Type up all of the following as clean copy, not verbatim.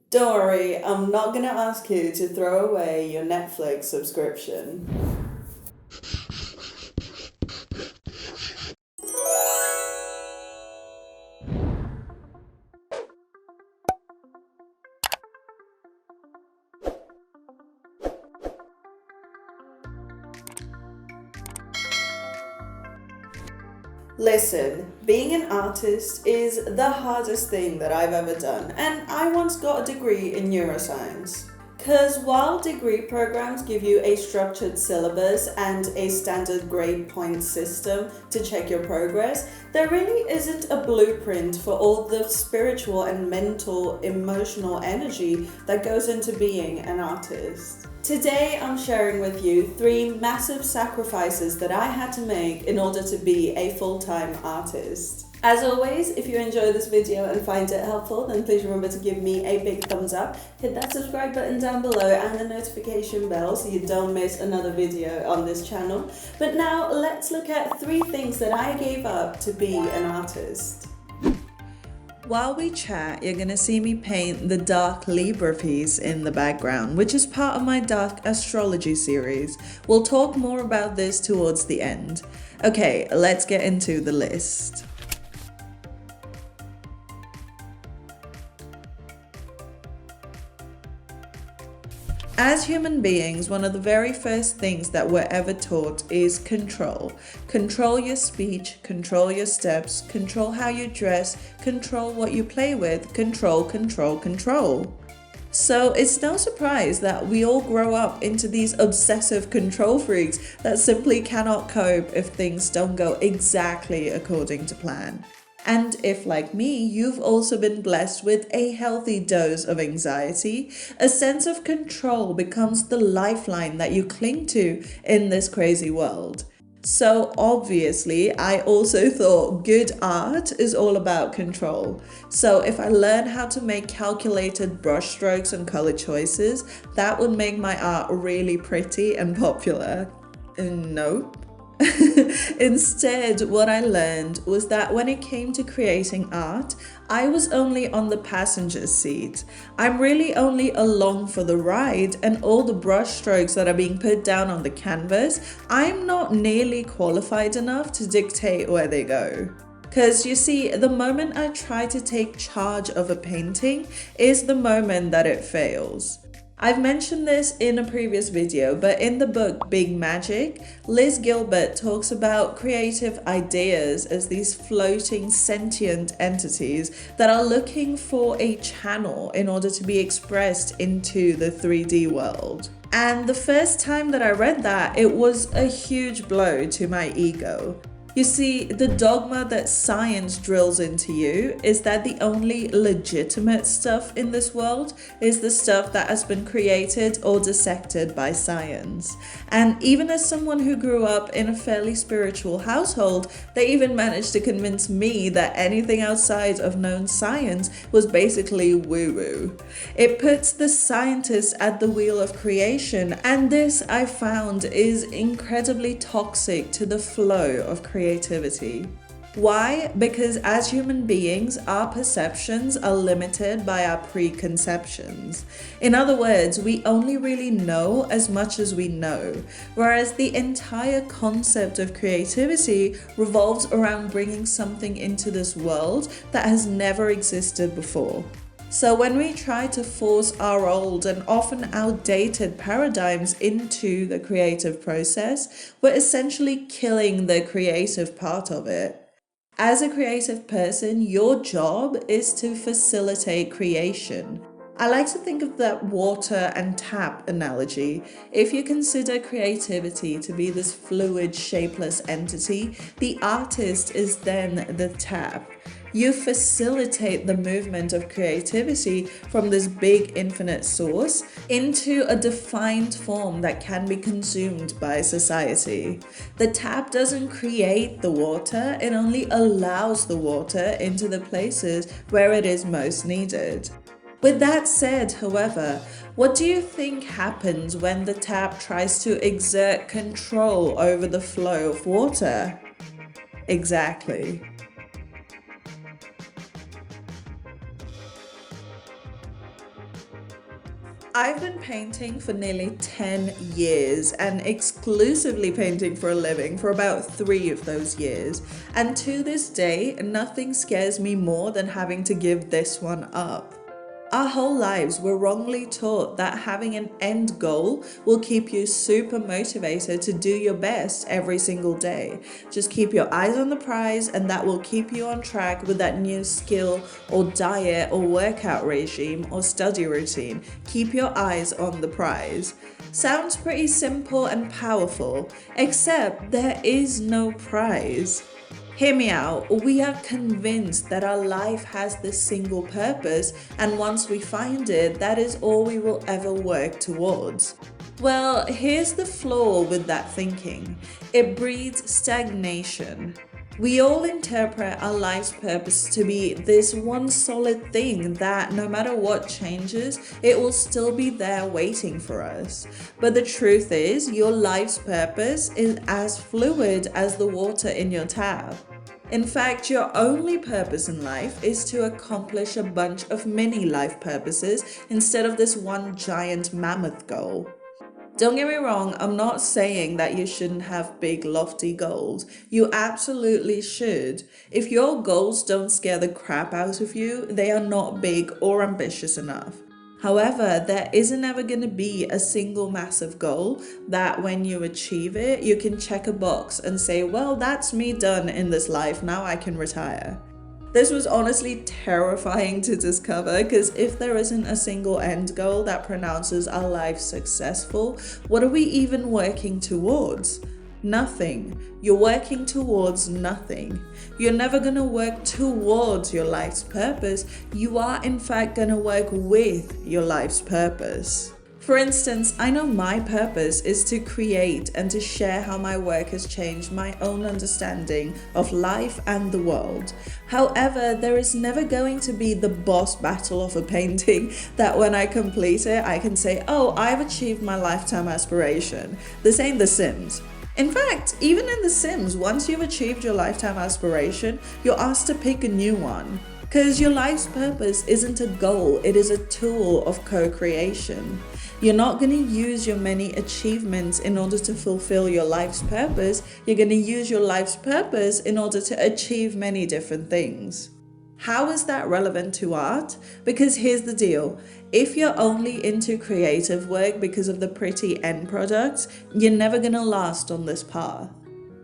Don't worry, I'm not gonna ask you to throw away your Netflix subscription. Listen, being an artist is the hardest thing that I've ever done, and I once got a degree in neuroscience. Because while degree programs give you a structured syllabus and a standard grade point system to check your progress, there really isn't a blueprint for all the spiritual and mental, emotional energy that goes into being an artist. Today, I'm sharing with you 3 massive sacrifices that I had to make in order to be a full-time artist. As always, if you enjoy this video and find it helpful, then please remember to give me a big thumbs up, hit that subscribe button down below and the notification bell so you don't miss another video on this channel. But now, let's look at 3 things that I gave up to be an artist. While we chat, you're going to see me paint the dark Libra piece in the background, which is part of my dark astrology series. We'll talk more about this towards the end. Okay, let's get into the list. As human beings, one of the very first things that we're ever taught is control. Control your speech, control your steps, control how you dress, control what you play with, control, control, control. So it's no surprise that we all grow up into these obsessive control freaks that simply cannot cope if things don't go exactly according to plan. And if, like me, you've also been blessed with a healthy dose of anxiety, a sense of control becomes the lifeline that you cling to in this crazy world. So obviously, I also thought good art is all about control. So if I learn how to make calculated brushstrokes and color choices, that would make my art really pretty and popular. Nope. Instead, what I learned was that when it came to creating art, I was only on the passenger seat. I'm really only along for the ride, and all the brush strokes that are being put down on the canvas, I'm not nearly qualified enough to dictate where they go. Because you see, the moment I try to take charge of a painting is the moment that it fails. I've mentioned this in a previous video, but in the book Big Magic, Liz Gilbert talks about creative ideas as these floating sentient entities that are looking for a channel in order to be expressed into the 3D world. And the first time that I read that, it was a huge blow to my ego. You see, the dogma that science drills into you is that the only legitimate stuff in this world is the stuff that has been created or dissected by science. And even as someone who grew up in a fairly spiritual household, they even managed to convince me that anything outside of known science was basically woo-woo. It puts the scientist at the wheel of creation, and this, I found, is incredibly toxic to the flow of creativity. Why? Because as human beings, our perceptions are limited by our preconceptions. In other words, we only really know as much as we know, whereas the entire concept of creativity revolves around bringing something into this world that has never existed before. So when we try to force our old and often outdated paradigms into the creative process, we're essentially killing the creative part of it. As a creative person, your job is to facilitate creation. I like to think of that water and tap analogy. If you consider creativity to be this fluid, shapeless entity, the artist is then the tap. You facilitate the movement of creativity from this big infinite source into a defined form that can be consumed by society. The tap doesn't create the water, it only allows the water into the places where it is most needed. With that said, however, what do you think happens when the tap tries to exert control over the flow of water? Exactly. I've been painting for nearly 10 years and exclusively painting for a living for about 3 of those years. And to this day, nothing scares me more than having to give this one up. Our whole lives we're wrongly taught that having an end goal will keep you super motivated to do your best every single day. Just keep your eyes on the prize and that will keep you on track with that new skill or diet or workout regime or study routine. Keep your eyes on the prize. Sounds pretty simple and powerful, except there is no prize. Hear me out, we are convinced that our life has this single purpose, and once we find it, that is all we will ever work towards. Well, here's the flaw with that thinking. It breeds stagnation. We all interpret our life's purpose to be this one solid thing that no matter what changes, it will still be there waiting for us. But the truth is, your life's purpose is as fluid as the water in your tap. In fact, your only purpose in life is to accomplish a bunch of mini life purposes instead of this one giant mammoth goal. Don't get me wrong, I'm not saying that you shouldn't have big lofty goals. You absolutely should. If your goals don't scare the crap out of you, they are not big or ambitious enough. However, there isn't ever going to be a single massive goal that when you achieve it, you can check a box and say, well, that's me done in this life, now I can retire. This was honestly terrifying to discover because if there isn't a single end goal that pronounces our life successful, what are we even working towards? Nothing. You're working towards nothing. You're never going to work towards your life's purpose. You are in fact going to work with your life's purpose. For instance, I know my purpose is to create and to share how my work has changed my own understanding of life and the world. However, there is never going to be the boss battle of a painting that when I complete it, I can say, oh, I've achieved my lifetime aspiration. This ain't The Sims. In fact, even in The Sims, once you've achieved your lifetime aspiration, you're asked to pick a new one. Because your life's purpose isn't a goal, it is a tool of co-creation. You're not going to use your many achievements in order to fulfill your life's purpose. You're going to use your life's purpose in order to achieve many different things. How is that relevant to art? Because here's the deal. If you're only into creative work because of the pretty end products, you're never going to last on this path.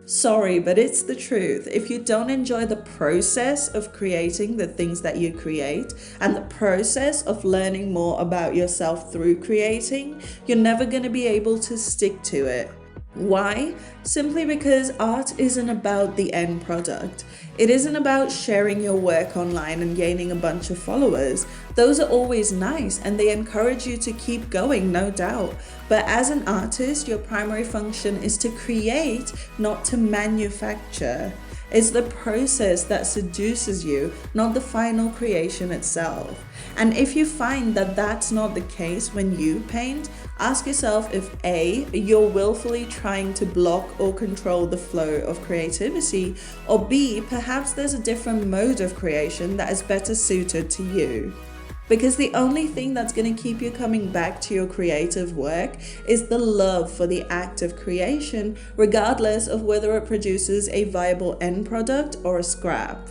Sorry, but it's the truth. If you don't enjoy the process of creating the things that you create and the process of learning more about yourself through creating, you're never going to be able to stick to it. Why? Simply because art isn't about the end product. It isn't about sharing your work online and gaining a bunch of followers. Those are always nice and they encourage you to keep going, no doubt. But as an artist, your primary function is to create, not to manufacture. It's the process that seduces you, not the final creation itself. And if you find that that's not the case when you paint, ask yourself if A, you're willfully trying to block or control the flow of creativity, or B, perhaps there's a different mode of creation that is better suited to you. Because the only thing that's going to keep you coming back to your creative work is the love for the act of creation, regardless of whether it produces a viable end product or a scrap.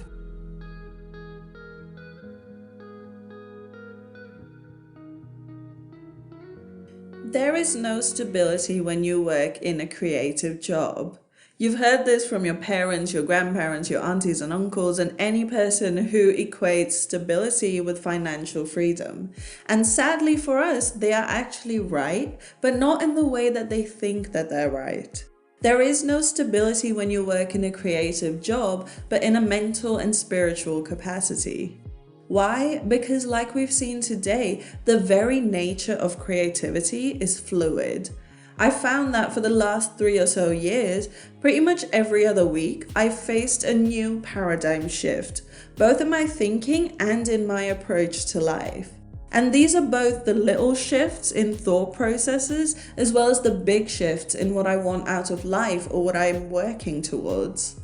There is no stability when you work in a creative job. You've heard this from your parents, your grandparents, your aunties and uncles, and any person who equates stability with financial freedom. And sadly for us, they are actually right, but not in the way that they think that they're right. There is no stability when you work in a creative job, but in a mental and spiritual capacity. Why? Because like we've seen today, the very nature of creativity is fluid. I found that for the last 3 or so years, pretty much every other week, I faced a new paradigm shift, both in my thinking and in my approach to life. And these are both the little shifts in thought processes, as well as the big shifts in what I want out of life or what I'm working towards.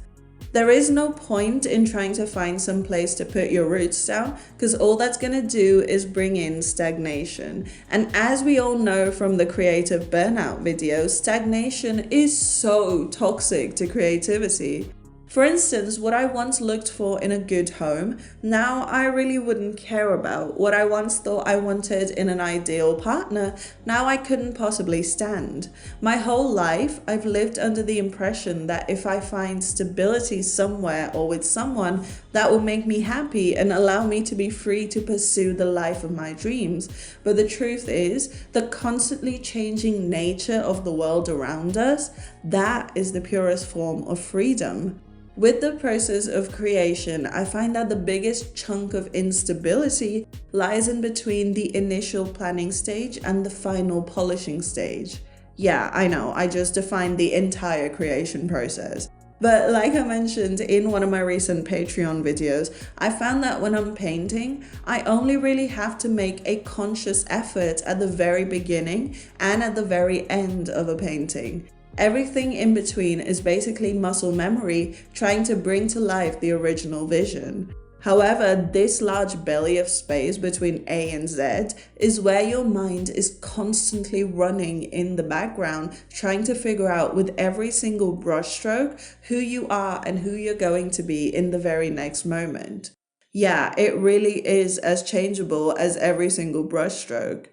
There is no point in trying to find some place to put your roots down, because all that's going to do is bring in stagnation. And as we all know from the creative burnout video, stagnation is so toxic to creativity. For instance, what I once looked for in a good home, now I really wouldn't care about. What I once thought I wanted in an ideal partner, now I couldn't possibly stand. My whole life, I've lived under the impression that if I find stability somewhere or with someone, that will make me happy and allow me to be free to pursue the life of my dreams. But the truth is, the constantly changing nature of the world around us, that is the purest form of freedom. With the process of creation, I find that the biggest chunk of instability lies in between the initial planning stage and the final polishing stage. Yeah, I know, I just defined the entire creation process. But like I mentioned in one of my recent Patreon videos, I found that when I'm painting, I only really have to make a conscious effort at the very beginning and at the very end of a painting. Everything in between is basically muscle memory trying to bring to life the original vision. However, this large belly of space between A and Z is where your mind is constantly running in the background, trying to figure out with every single brushstroke who you are and who you're going to be in the very next moment. Yeah, it really is as changeable as every single brushstroke.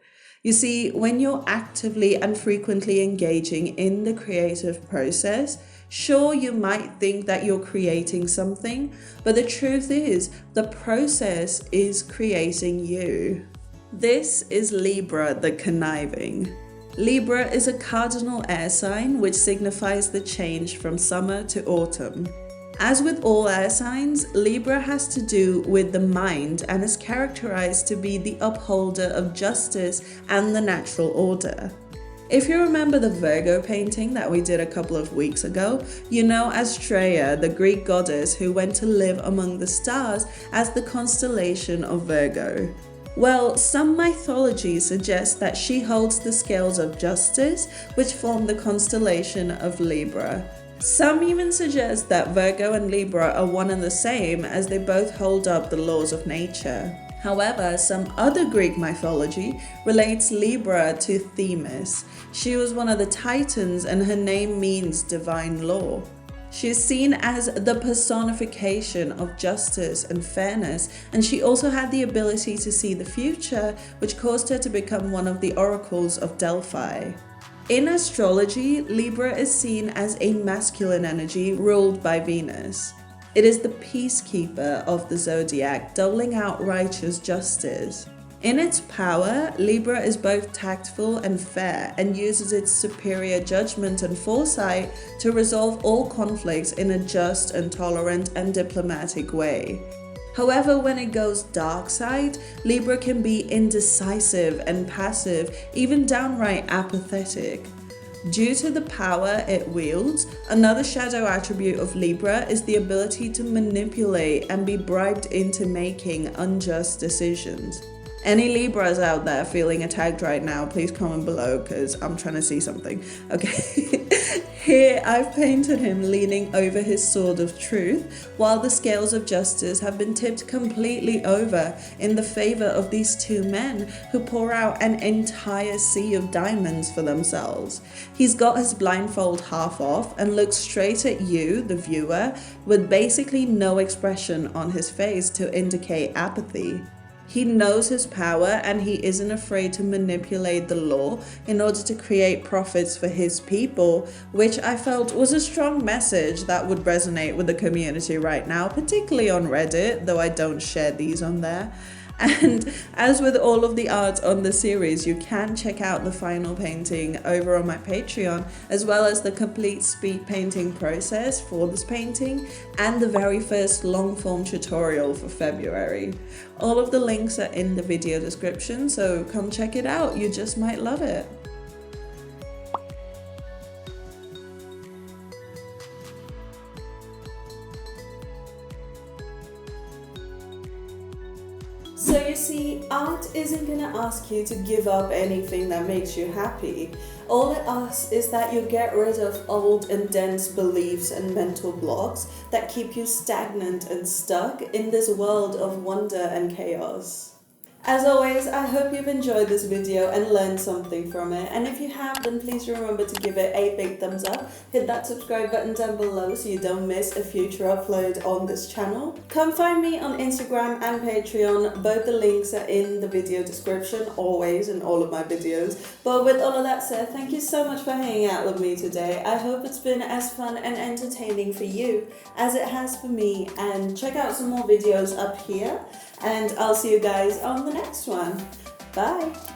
You see, when you're actively and frequently engaging in the creative process, sure, you might think that you're creating something, but the truth is, the process is creating you. This is Libra the conniving. Libra is a cardinal air sign which signifies the change from summer to autumn. As with all air signs, Libra has to do with the mind and is characterized to be the upholder of justice and the natural order. If you remember the Virgo painting that we did a couple of weeks ago, you know Astrea, the Greek goddess who went to live among the stars, as the constellation of Virgo. Well, some mythology suggests that she holds the scales of justice, which form the constellation of Libra. Some even suggest that Virgo and Libra are one and the same, as they both hold up the laws of nature. However, some other Greek mythology relates Libra to Themis. She was one of the Titans and her name means divine law. She is seen as the personification of justice and fairness, and she also had the ability to see the future, which caused her to become one of the oracles of Delphi. In astrology, Libra is seen as a masculine energy ruled by Venus. It is the peacekeeper of the zodiac, doling out righteous justice. In its power, Libra is both tactful and fair and uses its superior judgment and foresight to resolve all conflicts in a just and tolerant and diplomatic way. However, when it goes dark side, Libra can be indecisive and passive, even downright apathetic. Due to the power it wields, another shadow attribute of Libra is the ability to manipulate and be bribed into making unjust decisions. Any Libras out there feeling attacked right now, please comment below because I'm trying to see something. Okay, here I've painted him leaning over his sword of truth, while the scales of justice have been tipped completely over in the favor of these two men who pour out an entire sea of diamonds for themselves. He's got his blindfold half off and looks straight at you, the viewer, with basically no expression on his face to indicate apathy. He knows his power and he isn't afraid to manipulate the law in order to create profits for his people, which I felt was a strong message that would resonate with the community right now, particularly on Reddit, though I don't share these on there. And as with all of the art on the series, you can check out the final painting over on my Patreon, as well as the complete speed painting process for this painting and the very first long form tutorial for February. All of the links are in the video description, so come check it out, you just might love it. So you see, art isn't gonna ask you to give up anything that makes you happy. All it asks is that you get rid of old and dense beliefs and mental blocks that keep you stagnant and stuck in this world of wonder and chaos. As always, I hope you've enjoyed this video and learned something from it. And if you have, then please remember to give it a big thumbs up. Hit that subscribe button down below so you don't miss a future upload on this channel. Come find me on Instagram and Patreon. Both the links are in the video description, always in all of my videos. But with all of that said, thank you so much for hanging out with me today. I hope it's been as fun and entertaining for you as it has for me. And check out some more videos up here. And I'll see you guys on the next one. Bye!